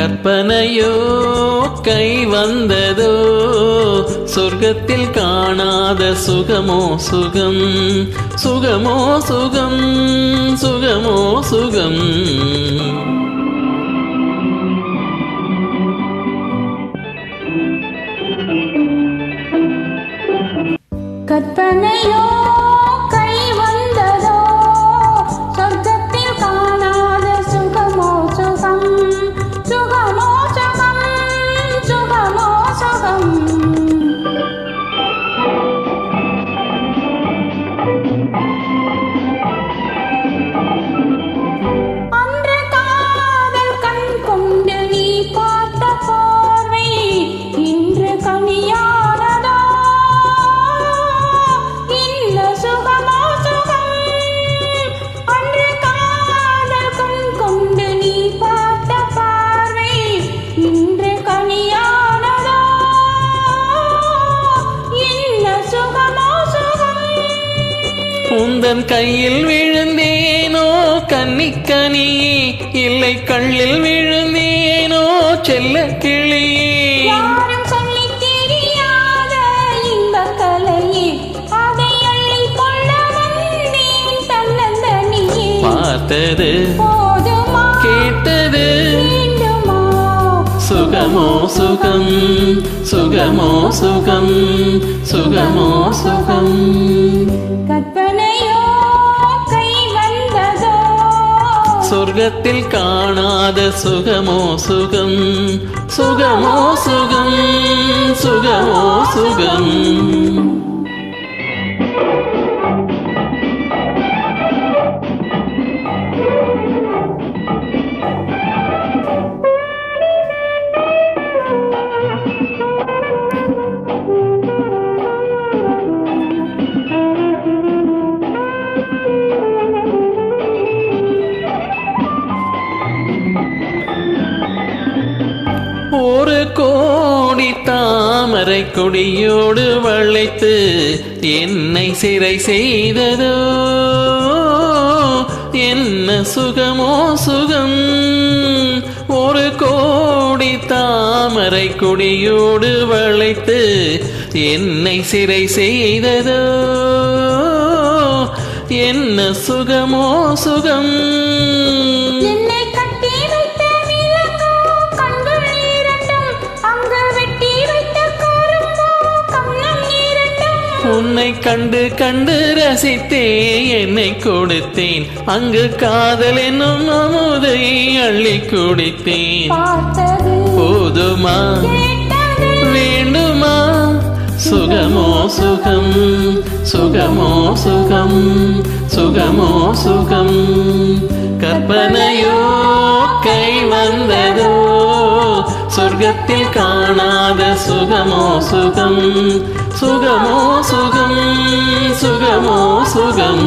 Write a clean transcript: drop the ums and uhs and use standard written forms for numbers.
கற்பனையோ கை வந்ததோ சொர்க்கத்தில் காணாத சுகமோ சுகம் சுகமோ சுகம் சுகமோ சுகம் கற்பனையோ கை வந்ததோ சொர்க்கத்தில் காணாத சுகமோ சுகம் சுகமோ சுகம் சுகமோ சுகம் அன்று காதல் கண் கொண்டு நீ பார்த்த பார்வை இன்று கனியா உந்தன் கையில் விழுந்தேனோ கன்னிக்கனியே இல்லை கள்ளில் விழுந்தேனோ செல்ல கிளியே யாரும் சொல்லி தெரியாத இன்பக் கலையே அதை அள்ளிக் கொள்ள வந்தேன் தன்னந்தனியே பார்த்தது போதுமா கேட்டது வேண்டுமா சுகமோ சுகம் சுகமோ சுகம் சுகமோ சுகம் கற்பனையோ கை வந்ததோ சொர்க்கத்தில் காணாத சுகமோ சுகம் சுகமோ சுகம் சுகமோ சுகம் ஒரு கோடி தாமரை கொடியோடு வளைத்து என்னை சிறை செய்ததோ என்ன சுகமோ சுகம் ஒரு கோடி தாமரை கொடியோடு வளைத்து என்னை சிறை செய்ததோ என்ன சுகமோ சுகம் உன்னை கண்டு கண்டு ரசித்தே என்னை கொடுத்தேன் அங்கு காதல் என்னும் அமுதை அள்ளி குடித்தேன் போதுமா வேண்டுமா சுகமோ சுகம் சுகமோ சுகம் சுகமோ சுகம் கற்பனையோ கை வந்ததோ சொர்க்கத்தில் காணாத சுகமோ சுகம் சுகமோ சுகம் சுகமோ சுகம்